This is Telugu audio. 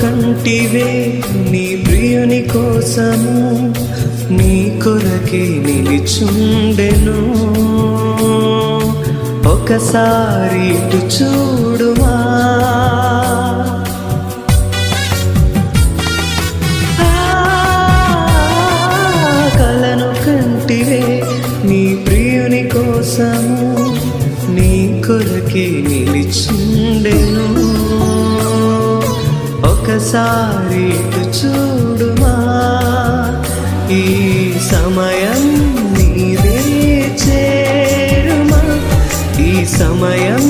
కంటివే నీ ప్రియుని కోసము నీ కొరకే నిలిచుండెను. ఒకసారి ఇటు చూడుమా, కలను కంటివే నీ ప్రియుని కోసము నీ కొరకే నిలిచుండెను. ఒకసారి ఇటు చూడుమా, ఈ సమయం నీదే చేరుమా, ఈ సమయం